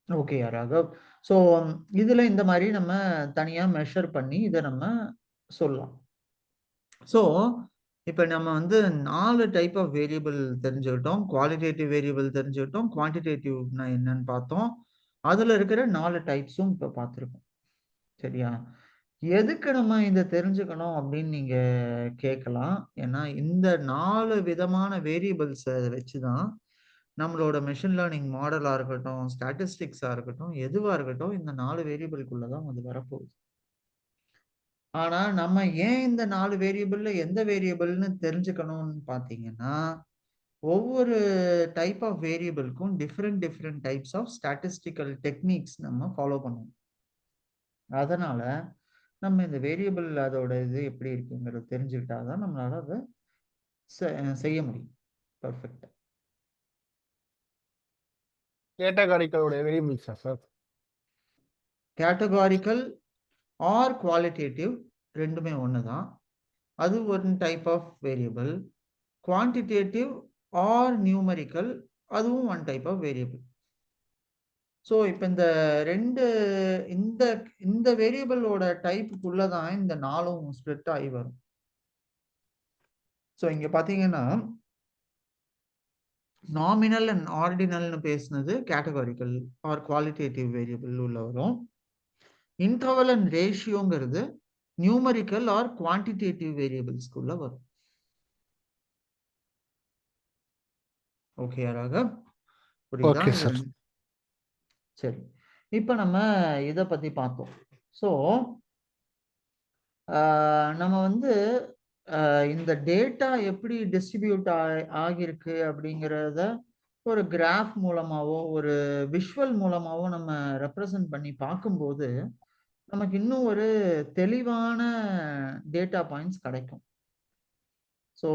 ஓகே ராகவ். ஸோ இதுல இந்த மாதிரி நம்ம தனியா மெஷர் பண்ணி இதை நம்ம சொல்லலாம். ஸோ இப்போ நம்ம வந்து 4 டைப் ஆஃப் வேரியபிள் தெரிஞ்சுக்கிட்டோம். குவாலிட்டேட்டிவ் வேரியபிள் தெரிஞ்சுக்கிட்டோம், குவான்டிடேட்டிவ்னா என்னன்னு பார்த்தோம். அதுல இருக்கிற 4 டைப்ஸும் இப்போ பார்த்துருக்கோம். சரியா? எதுக்கு நம்ம இதை தெரிஞ்சுக்கணும் அப்படின்னு நீங்க கேட்கலாம். ஏன்னா இந்த 4 விதமான வேரியபிள்ஸை வச்சுதான் நம்மளோட மெஷின் லேர்னிங் மாடலா இருக்கட்டும், ஸ்டாட்டிஸ்டிக்ஸா இருக்கட்டும், எதுவா இருக்கட்டும், இந்த 4 வேரியபிள்குள்ளதான் அது வரப்போகுது. ஆனா நம்ம ஏன் இந்த 4 வேரியபிள்ல எந்த வேரியபிள்னு தெரிஞ்சுக்கணும்னு பார்த்தீங்கன்னா, ஒவ்வொரு டைப் ஆஃப் வேரியபிள்க்கும் different types of statistical techniques நம்ம ஃபாலோ பண்ணுவோம். அதனால நம்ம இந்த வேரியபிள் அதோட இது எப்படி இருக்குங்கிறத தெரிஞ்சுக்கிட்டாதான் நம்மளால அதை செய்ய முடியும் பர்ஃபெக்டா. கேட்டகாரிகளோட வேரியபிள்ஸா சார்? கேட்டகாரிக்கல் ஆர் குவாலிட்டேட்டிவ் ரெண்டுமே ஒண்ணுதான். அது ஒரு type of variable. Quantitative or numerical, அதுவும் one type of variable. So இப்போ இந்த ரெண்டு இந்த வேரியபிளோட டைப்புக்குள்ளதான் இந்த 4ம் ஸ்ப்ளிட் ஆகி வரும். ஸோ இங்க பாத்தீங்கன்னா நாமினல் அண்ட் ஆர்டினல்னு பேசுனது கேட்டகாரிக்கல் ஆர் குவாலிட்டேட்டிவ் வேரியபிள் உள்ள வரும். இன்டர்வல் அண்ட் ரேஷியோங்கிறது நியூமரிக்கல் ஆர் குவான்டிடேட்டிவ் வேரியபிள்ஸ்குள்ள வரும். ஓகே ராகவ், புரியுதா? Okay sir. சரி, இப்ப நம்ம இத பத்தி பார்த்தோம். ஸோ நம்ம வந்து இந்த டேட்டா எப்படி டிஸ்ட்ரிபியூட் ஆகியிருக்கு அப்படிங்கிறத ஒரு கிராஃப் மூலமாவோ ஒரு விஷுவல் மூலமாவோ நம்ம ரெப்ரசன்ட் பண்ணி பார்க்கும்போது நமக்கு இன்னும் ஒரு தெளிவான டேட்டா பாயிண்ட்ஸ் கிடைக்கும். ஸோ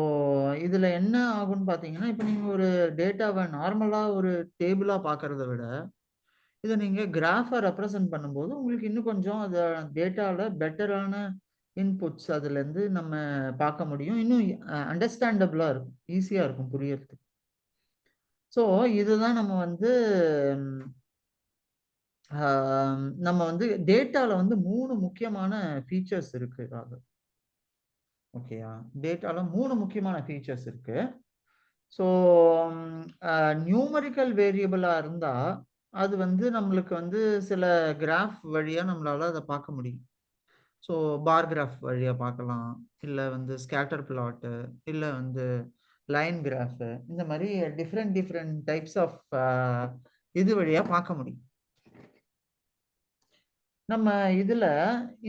இதுல என்ன ஆகும்னு பார்த்தீங்கன்னா, இப்போ நீங்க ஒரு டேட்டாவை நார்மலா ஒரு டேபிளா பார்க்கறத விட இதை நீங்க கிராஃபா ரெப்ரசன்ட் பண்ணும்போது உங்களுக்கு இன்னும் கொஞ்சம் அந்த டேட்டால பெட்டரான இன்புட்ஸ் அதுல இருந்து நம்ம பார்க்க முடியும். இன்னும் அண்டர்ஸ்டாண்டபிளா இருக்கும், ஈஸியா இருக்கும் புரியறதுக்கு. ஸோ இதுதான் நம்ம வந்து நம்ம வந்து டேட்டால வந்து 3 முக்கியமான ஃபீச்சர்ஸ் இருக்கு ராகு. ஓகேயா? டேட்டால 3 முக்கியமான ஃபீச்சர்ஸ் இருக்கு. ஸோ நியூமரிக்கல் வேரியபிளா இருந்தா அது வந்து நம்மளுக்கு வந்து சில கிராஃப் வழியா நம்மளால அதை பார்க்க முடியும். ஸோ பார் கிராஃப் வழியா பார்க்கலாம், இல்லை வந்து ஸ்கேட்டர் பிளாட்டு, இல்லை வந்து லைன் கிராஃபு, இந்த மாதிரி டிஃப்ரெண்ட் டைப்ஸ் ஆஃப் இது வழியா பார்க்க முடியும். நம்ம இதுல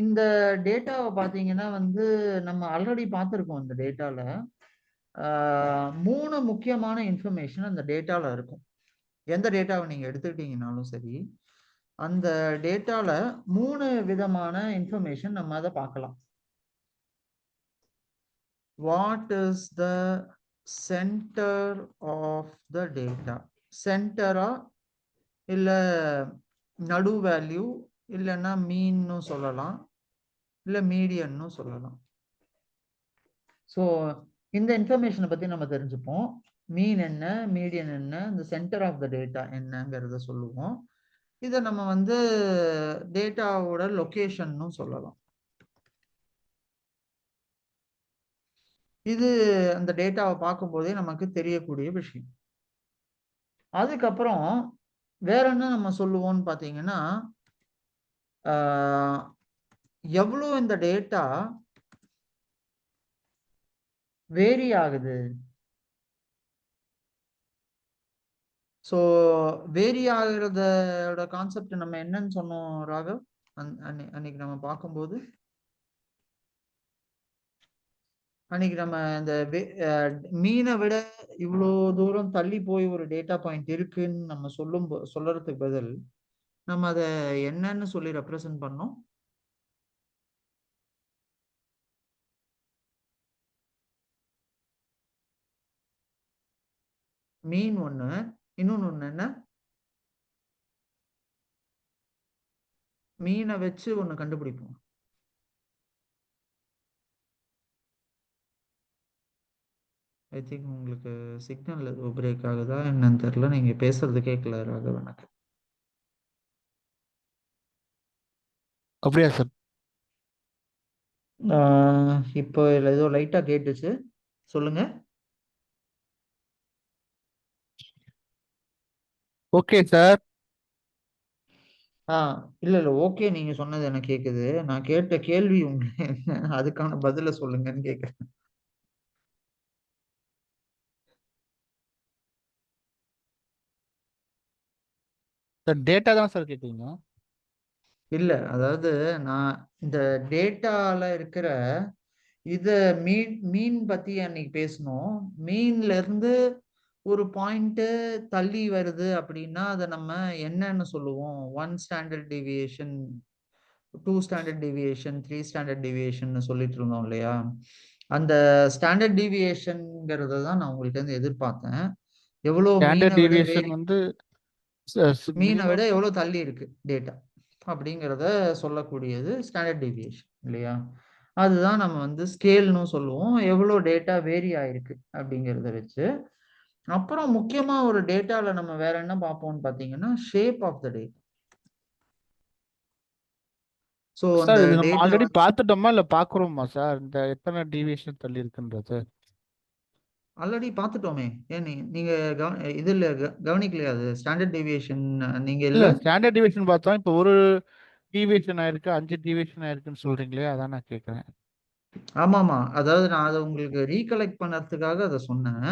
இந்த டேட்டாவை பார்த்தீங்கன்னா வந்து நம்ம ஆல்ரெடி பார்த்துருக்கோம். இந்த டேட்டால 3 முக்கியமான இன்ஃபர்மேஷன் அந்த டேட்டால இருக்கும். எந்த டேட்டாவை நீங்க எடுத்துக்கிட்டீங்கனாலும் சரி, அந்த டேட்டால 3 விதமான இன்ஃபர்மேஷன் நம்ம அதை பார்க்கலாம். What is the center of the data? சென்டரா இல்ல நடு வேல்யூ, இல்லைன்னா மீன்னு சொல்லலாம், இல்ல மீடியன்னு சொல்லலாம். ஸோ இந்த இன்ஃபர்மேஷனை பத்தி நம்ம தெரிஞ்சுப்போம். மீன் என்ன, மீடியன் என்ன, இந்த சென்டர் ஆஃப் த டேட்டா என்னங்கிறத சொல்லுவோம். இதை நம்ம வந்து டேட்டாவோட லொகேஷன்னு சொல்லலாம். இது அந்த டேட்டாவை பார்க்கும்போதே நமக்கு தெரியக்கூடிய விஷயம். அதுக்கப்புறம் வேற என்ன நம்ம சொல்லுவோம்னு பார்த்தீங்கன்னா, எவ்வளோ இந்த டேட்டா வேரி ஆகுது. ஸோ வேரி ஆகுறதோட கான்செப்ட் நம்ம என்னன்னு சொன்னோம் ராகவ் அன்னைக்கு நம்ம பார்க்கும்போது? அன்னைக்கு நம்ம இந்த மீனை விட இவ்வளோ தூரம் தள்ளி போய் ஒரு டேட்டா பாயிண்ட் இருக்குன்னு நம்ம சொல்றதுக்கு பதில் நம்ம அதை என்னன்னு சொல்லி ரெப்ரசன்ட் பண்ணோம்? மீன் ஒண்ணு, இன்னொன்னு ஒண்ணு என்ன? மீனை வச்சு ஒண்ணு கண்டுபிடிப்போம். ஐ திங்க் உங்களுக்கு சிக்னல் ஏதோ பிரேக் ஆகுதா என்னன்னு தெரியல, நீங்க பேசுறது கேட்கல ராகவ் எனக்கு. அப்படியா சார்? இப்போ ஏதோ லைட்டா கேட்டுச்சு, சொல்லுங்க. Okay sir. இல்ல ஓகே, நீங்க சொன்னது எனக்கு கேக்குது. நான் கேட்ட கேள்வி உங்களுக்கு அதுக்கான பதில சொல்லுங்கன்னு கேக்குறேன். சார் டேட்டா தான் சார் கேட்டீங்க? இல்ல, அதாவது நான் இந்த டேட்டால இருக்கிற இத மீன் பத்தி அன்னைக்கு பேசணும். மீன்ல இருந்து ஒரு பாயிண்ட் தள்ளி வருது அப்படின்னா அதை நம்ம என்னன்னு சொல்லுவோம்? 1 standard deviation, 2 standard deviation, 3 standard deviation சொல்லிட்டு இருந்தோம் இல்லையா? அந்த ஸ்டாண்டர்ட் டிவியேஷன்ங்கிறத தான் நான் உங்கள்ட்ட இருந்து எதிர்பார்த்தேன். எவ்வளவு ஸ்டாண்டர்ட் டிவியேஷன் வந்து மீனை விட மினிமம் எவ்வளவு தள்ளி இருக்கு டேட்டா அப்படிங்கிறத சொல்லக்கூடியது ஸ்டாண்டர்ட் டிவியேஷன் இல்லையா? அதுதான் நம்ம வந்து ஸ்கேல்னு சொல்லுவோம். எவ்வளோ டேட்டா வேரி ஆயிருக்கு அப்படிங்கிறத வச்சு. அப்புறம் முக்கியமா ஒரு டேட்டால நம்ம வேற என்ன பார்ப்போம்னு பார்த்தீங்கன்னா, shape of the data. So அந்த சார் இது நம்ம டேட்டா ஆல்ரெடி பார்த்துட்டோமா இல்ல பாக்குறோமா சார் இந்த எத்தனை டிவியேஷன் தள்ளி இருக்குன்றது? ஆல்ரெடி பார்த்துட்டோமே. ஏன் நீங்க இதுல கவனிக்கலையா? அது ஸ்டாண்டர்ட் டிவியேஷன் நீங்க இல்ல இல்ல ஸ்டாண்டர்ட் டிவியேஷன் பார்த்தோம். இப்போ ஒரு டீவியேஷன் ஆயிருக்கு, 5 டீவியேஷன் ஆயிருக்குன்னு சொல்றீங்களே, அதான் நான் கேட்கிறேன். ஆமாமா. அதாவது நான் அத உங்களுக்கு ரீகலெக்ட் பண்ணறதுக்காக அத சொன்னேன்.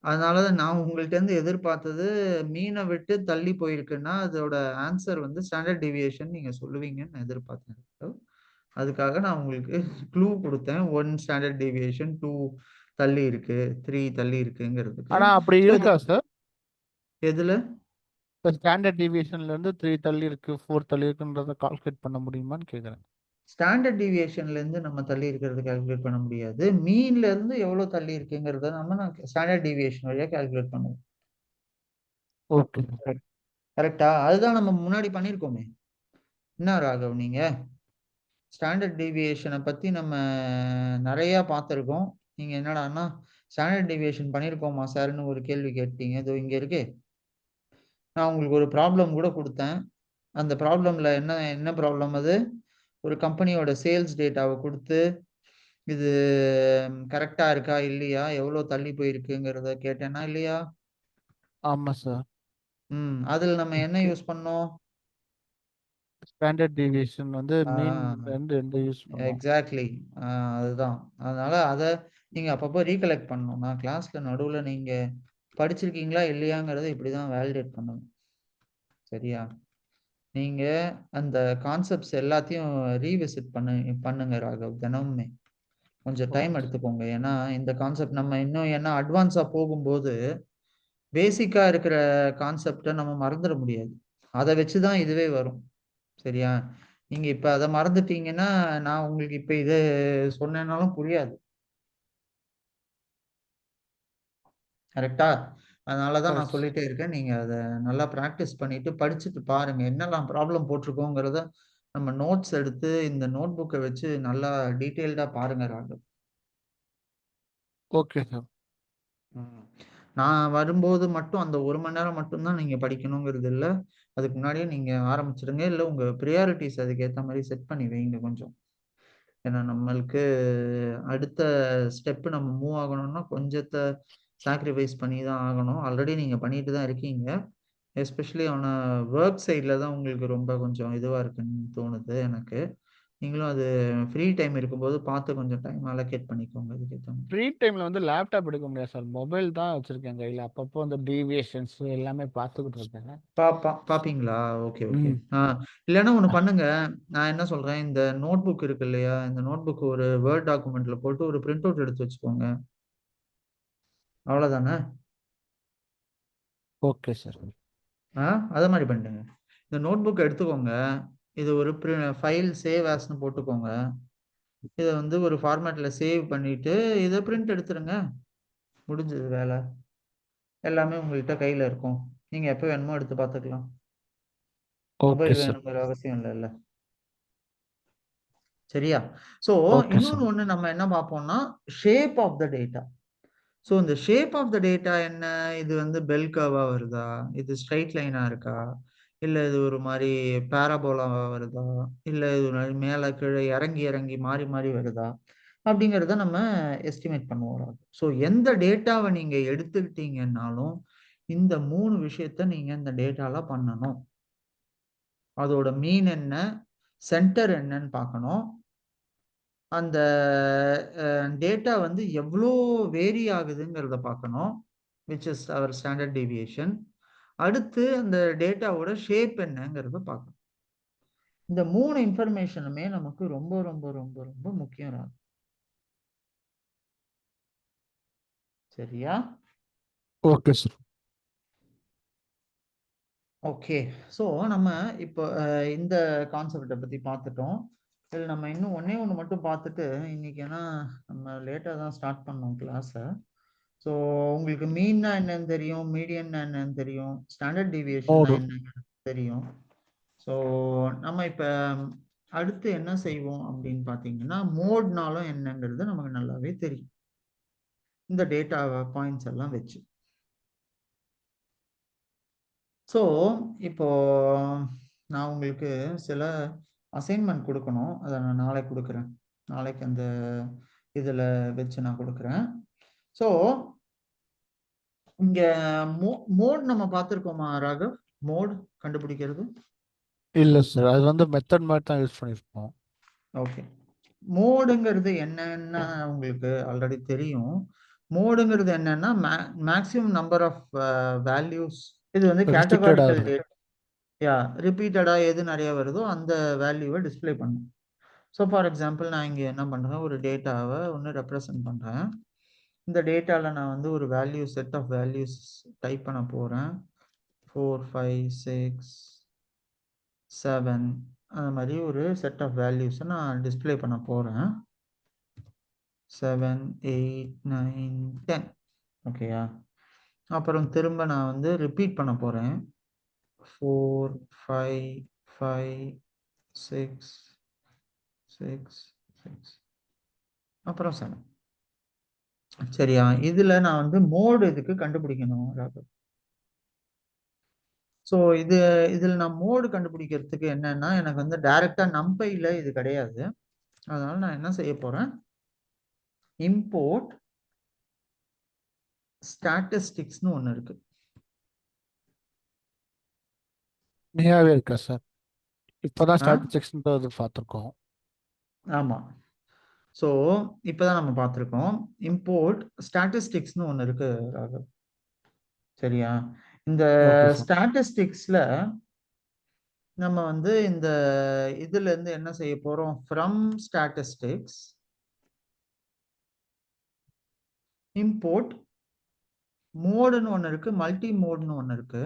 அதனால தான் நான் உங்கள்ட்ட இருந்து எதிர்பார்த்தது, மீன விட்டு தள்ளி போயிருக்குன்னா, அதோட ஆன்சர் வந்து ஸ்டாண்டர்ட் டீவியேஷன் நீங்க சொல்லுவீங்கன்னு நான் எதிர்பார்த்தேன். அதுக்காக நான் உங்களுக்கு க்ளூ குடுத்தேன். 1 ஸ்டாண்டர்ட் டீவியேஷன், 2 தள்ளி இருக்கு, 3 தள்ளி இருக்குங்கிறதுக்கு. ஆனா அப்படி ஸோ இருக்கா சார்? எதுல? ஸ்டாண்டர்ட் டீவியேஷன்ல இருந்து 3 தள்ளி இருக்கு, 4 தள்ளி இருக்குன்றத கால்குலேட் பண்ண முடியுமான்னு கேட்கிறேன். ஸ்டாண்டர்ட் டீவியேஷன்ல இருந்து நம்ம தள்ளி இருக்கிறத கால்குலேட் பண்ண முடியாது. மீன்ல இருந்து எவ்வளோ தள்ளி இருக்குங்கிறத நான் ஸ்டாண்டர்ட் டீவியேஷன் வழியா கால்குலேட் பண்ணுவோம். ஓகே. கரெக்ட்டா? அதுதான் நம்ம முன்னாடி பண்ணியிருக்கோமே. என்ன ராகவ் நீங்க? ஸ்டாண்டர்ட் டீவியேஷன பத்தி நம்ம நெறையா பார்த்திருக்கோம். நீங்க என்னடான்னா, ஸ்டாண்டர்ட் டீவியேஷன் பண்ணியிருக்கோமா சார்ன்னு ஒரு கேள்வி கேட்டீங்க. இதோ இங்க இருக்கே. நான் உங்களுக்கு ஒரு ப்ராப்ளம் கூட குடுத்தேன். அந்த ப்ராப்ளம்ல என்ன என்ன ப்ராப்ளம் அது? ஒரு கம்பெனியோட சேல்ஸ் டேட்டாவ குடுத்து, இது கரெக்ட்டா இருக்கா? இல்லையா? எவ்வளோ தள்ளி போயிருக்குங்கிறத கேட்டேனா? இல்லையா? ஆமா சார். அதுல நம்ம என்ன ஓகே. யூஸ் பண்ணோம்? ஸ்டாண்டர்ட் டீவியேஷன் வந்து ஆ மீன்ல இருந்து எந்த யூஸ் பண்ணோம். எக்ஸாக்ட்லி. அதுதான். அதனால அத நீங்க அப்பப்போ ரீகலெக்ட் பண்ணணும். நான் கிளாஸ்ல நடுவுல நீங்க படிச்சிருக்கீங்களா? இல்லையாங்கிறத இப்படிதான் வேலிடேட் பண்ணணும். சரியா? நீங்க அந்த கான்செப்ட்ஸ் எல்லாத்தையும் ரீவிசிட் பண்ணுங்க ராகவ் தினமுமே. கொஞ்சம் டைம் ஓகே. எடுத்துக்கோங்க. ஏன்னா, இந்த கான்செப்ட் நம்ம இன்னும் ஏன்னா அட்வான்ஸா போகும்போது, பேசிக்கா இருக்கிற கான்செப்ட்ட நம்ம மறந்துட முடியாது. அத வச்சு தான் இதுவே வரும். சரியா? நீங்க இப்ப அத மறந்துட்டீங்கன்னா, நான் உங்களுக்கு இப்ப இத சொன்னேன்னாலும் புரியாது. கரெக்ட்டா? அதனால தான் நான் கரெக்ட். சொல்லிட்டே இருக்கேன். நீங்க அத நல்லா பிராக்டிஸ் பண்ணிட்டு படிச்சுட்டு பாருங்க. என்னலாம் ப்ராப்ளம் போட்டிருக்கோங்கிறத நம்ம நோட்ஸ் எடுத்து இந்த நோட் புக்க வச்சு நல்லா டீட்டெயில்டா பாருங்க ராகவ். Okay sir. ம். நான் வரும்போது மட்டும் அந்த 1 மணி நேரம் மட்டும் தான் நீங்க படிக்கணுங்கிறது இல்ல. அதுக்கு முன்னாடியே நீங்க ஆரம்பிச்சுடுங்க. இல்ல உங்க பிரையாரிட்டீஸ் அதுக்கு ஏத்த மாரி செட் பண்ணி வைங்க கொஞ்சம். ஏன்னா நம்மளுக்கு அடுத்த ஸ்டெப் நம்ம மூவ் ஆகணும்னா கொஞ்சத்த சாக்ரிஃபைஸ் பண்ணி தான் ஆகணும். ஆல்ரெடி நீங்க பண்ணிட்டு தான் இருக்கீங்க. எஸ்பெஷலி ஆன் வொர்க் சைட்ல தான் உங்களுக்கு ரொம்ப கொஞ்சம் இதுவா இருக்குன்னு தோணுது எனக்கு. நீங்களும் அது ஃப்ரீ டைம் இருக்கும்போது பார்த்து கொஞ்சம் டைம் அலோகேட் பண்ணிக்கோங்க அதுக்கேத்த மாரி. ஃப்ரீ டைம்ல வந்து லேப்டாப் எடுக்க முடியாது சார். மொபைல் தான் வச்சிருக்கேன் கையில. அப்பப்போ அந்த டீவியேஷன்ஸ் எல்லாமே பார்த்துக்கிட்டு இருக்கேன். பார்ப்பீங்களா? Okay, okay. ம். இல்லன்னா ஒண்ணு பண்ணுங்க. நான் என்ன சொல்றேன், இந்த நோட் புக் இருக்கு இல்லையா? இந்த நோட் புக் ஒரு வேர்ட் டாக்குமெண்ட்ல போட்டு ஒரு பிரிண்ட் அவுட் எடுத்து வச்சுக்கோங்க. அவ்வளோதானே? Okay sir. ஆ அத மாரி பண்ணிடுங்க. இந்த நோட் புக் எடுத்துக்கோங்க. இது ஒரு ஃபைல் சேவ் ஆஸ்ன்னு போட்டுக்கோங்க. இத வந்து ஒரு ஃபார்மேட்ல சேவ் பண்ணிட்டு, இத பிரிண்ட் எடுத்துருங்க. முடிஞ்சது வேல. எல்லாமே உங்கள்ட்ட கையில இருக்கும். நீங்க எப்ப வேணுமோ எடுத்து பார்த்துக்கலாம். Okay mobile sir. வேணுங்கிற அவசியம் இல்லல்ல. சரியா? ஸோ ஓகே இன்னொன்னு சார். ஒண்ணு நம்ம என்ன பார்ப்போம்னா, shape of the data. So இந்த ஷேப் ஆஃப் த டேட்டா என்ன? இது வந்து பெல் கர்வா வருதா? இது ஸ்ட்ரெய்ட் லைனா இருக்கா? இல்ல இது ஒரு மாரி பாராபோலாவா வருதா? இல்ல இது ஒரு மாரி மேல கீழ இறங்கி, இறங்கி மாறி, மாறி வருதா? அப்படிங்கிறத நம்ம எஸ்டிமேட் பண்ணுவோம். ஸோ எந்த டேட்டாவ நீங்க எடுத்துக்கிட்டீங்கன்னாலும், இந்த 3 விஷயத்த நீங்க இந்த டேட்டால பண்ணணும். அதோட மீன் என்ன? சென்டர் என்னன்னு பார்க்கணும். அந்த டேட்டா வந்து எவ்ளோ வேரி ஆகுதுங்கிறத பார்க்கணும். Which is our standard deviation. அடுத்து அந்த டேட்டாவோட ஷேப் என்னங்கிறத பார்க்கணும். இந்த 3 இன்ஃபர்மேஷனுமே நமக்கு ரொம்ப, ரொம்ப, ரொம்ப, ரொம்ப முக்கியம் ராம். சரியா? Okay sir. ஓகே. ஸோ நம்ம இப்போ இந்த கான்செப்ட்ட பத்தி பார்த்துட்டோம். இதுல நம்ம இன்னும் ஒண்ணே ஒண்ணு மட்டும் பார்த்துட்டு, இன்னைக்கு ஏன்னா நம்ம லேட்டா தான் ஸ்டார்ட் பண்ணோம் கிளாஸ. ஸோ உங்களுக்கு மீன்னா என்னன்னு தெரியும், மீடியன்னா என்னன்னு தெரியும், ஸ்டாண்டர்ட் டீவியேஷன்னா மோடு. என்னன்னு தெரியும். ஸோ நம்ம இப்ப அடுத்து என்ன செய்வோம் அப்படின்னு பார்த்தீங்கன்னா, மோட்னாலும் என்னங்கிறது நமக்கு நல்லாவே தெரியும். இந்த டேட்டா பாயிண்ட்ஸ் எல்லாம் வச்சு. ஸோ இப்போ நான் உங்களுக்கு சில அசைன்மென்ட் குடுக்கணும். அத நான் நாளைக்கு குடுக்குறேன். நாளைக்கு அந்த இதுல வச்சு நான் குடுக்குறேன். ஸோ இங்க மோ மோட் நம்ம பார்த்திருக்கோமா ராகவ்? மோட் கண்டுபிடிக்கிறது. இல்ல சார். அது வந்து மெத்தட் மாரி தான் யூஸ் பண்ணியிருப்போம். ஓகே. மோடுங்கிறது என்னன்னா உங்களுக்கு ஆல்ரெடி தெரியும். மோடுங்கிறது என்னன்னா, மேக்ஸிமம் நம்பர் ஆஃப் வேல்யூஸ். இது வந்து ரிஸ்ட்ரிக்டடா கேட்டகாரிக்கல் இருக்கும். ரிப்பீட்டடா எது நெறைய வருதோ அந்த வேல்யூவ டிஸ்ப்ளே பண்ணும். ஸோ ஃபார் எக்ஸாம்பிள் நான் இங்க என்ன பண்றேன், ஒரு டேட்டாவ ஒண்ணு ரெப்ரசன்ட் பண்றேன். இந்த டேட்டால நான் வந்து ஒரு செட் ஆஃப் வேல்யூஸ் டைப் பண்ண போறேன். 4, 5, 6, 7 அந்த மாரி ஒரு செட் ஆஃப் வேல்யூஸ நான் டிஸ்ப்ளே பண்ண போறேன். 7, 8, 9, 10 ஓகேயா? அப்புறம் திரும்ப நான் வந்து ரிப்பீட் பண்ண போறேன். 4, 5, 5, 6, 6, 6 அப்புறம் 7. சரியா? இதுல நான் வந்து மோடு இதுக்கு கண்டுபிடிக்கணும் ராகவ். ஸோ இதுல நான் மோடு கண்டுபிடிக்கிறதுக்கு என்னன்னா, எனக்கு வந்து டைரக்ட்டா நம்பைல இது கிடையாது. அதனால நான் என்ன செய்ய போறேன், இம்போர்ட் ஸ்டாட்டிஸ்டிக்ஸ்ன்னு ஒண்ணு இருக்கு. தனியாவே இருக்கா சார்? இப்பதான் ஆ? ஸ்டாட்டிஸ்டிக்ஸ்ன்றது பார்த்துருக்கோம். ஆமா. ஸோ இப்பதான் நம்ம பார்த்திருக்கோம். இம்போர்ட் ஸ்டாட்டிஸ்டிக்ஸ்ன்னு ஒண்ணு இருக்கு ராகவ். சரியா? இந்த ஓகே சார். ஸ்டாட்டிஸ்டிக்ஸ்ல நம்ம வந்து இந்த இதுல இருந்து என்ன செய்ய போறோம், ஃப்ரம் ஸ்டாட்டிஸ்டிக்ஸ் இம்போர்ட் மோடுன்னு ஒண்ணு இருக்கு, மல்டி மோடுன்னு ஒண்ணு இருக்கு.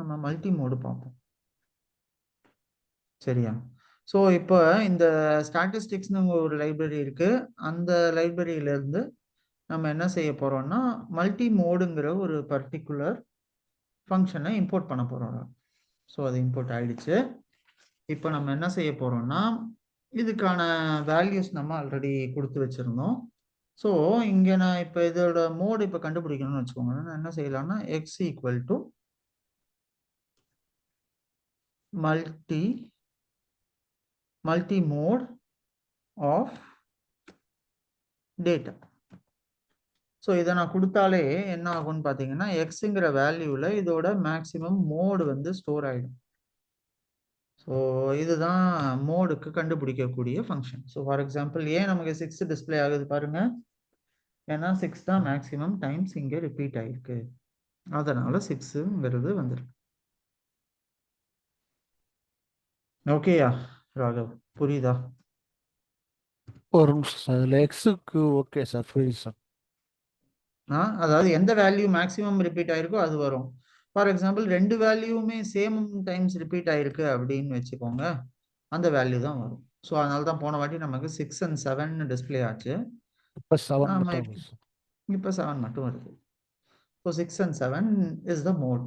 நம்ம மல்டி மோடு பார்ப்போம். சரியா? ஸோ இப்போ இந்த ஸ்டாட்டிஸ்டிக்ஸ்னு ஒரு லைப்ரரி இருக்கு. அந்த லைப்ரரியில இருந்து நம்ம என்ன செய்ய போறோம்னா, மல்டி மோடுங்கிற ஒரு பர்ட்டிகுலர் ஃபங்ஷனை இம்போர்ட் பண்ண போறோம். ஸோ அது இம்போர்ட் ஆயிடுச்சு. இப்போ நம்ம என்ன செய்ய போறோம்னா, இதுக்கான வேல்யூஸ் நம்ம ஆல்ரெடி கொடுத்து வச்சிருந்தோம். ஸோ இங்க நான் இப்போ இதோட மோடு இப்போ கண்டுபிடிக்கணும்னு வச்சுக்கோங்க. நான் என்ன செய்யலாம்னா x equal to multi mode of data. So இதை நான் கொடுத்தாலே என்ன ஆகும்னு பார்த்தீங்கன்னா, எக்ஸுங்கிற வேல்யூவில் இதோட மேக்ஸிமம் மோடு வந்து ஸ்டோர் ஆகிடும். ஸோ இதுதான் மோடுக்கு கண்டுபிடிக்கக்கூடிய ஃபங்க்ஷன். ஸோ ஃபார் எக்ஸாம்பிள் ஏன் நமக்கு 6 டிஸ்பிளே ஆகுது பாருங்க, ஏன்னா 6 தான் மேக்ஸிமம் டைம்ஸ் இங்கே ரிப்பீட் ஆகிருக்கு. அதனால 6ங்கிறது வந்துருக்கு. ஓகேயா ராகவ், புரியுதா? ஒரு நிமிஷம் சார். இதில் எக்ஸுக்கு ஓகே சார், புரியுது சார். அதாவது எந்த வேல்யூ மேக்ஸிமம் ரிப்பீட் ஆயிருக்கோ அது வரும். ஃபார் எக்ஸாம்பிள் 2 வேல்யூவுமே சேம் டைம்ஸ் ரிப்பீட் ஆயிருக்கு அப்படின்னு வச்சுக்கோங்க, அந்த வேல்யூ தான் வரும். ஸோ அதனால தான் போன வாட்டி நமக்கு 6 and 7 டிஸ்பிளே ஆச்சு. இப்போ 7 ஆமா, மட்டும் வருது சார். இப்போ 7 மட்டும் வருது. So 6 and 7 is the mode.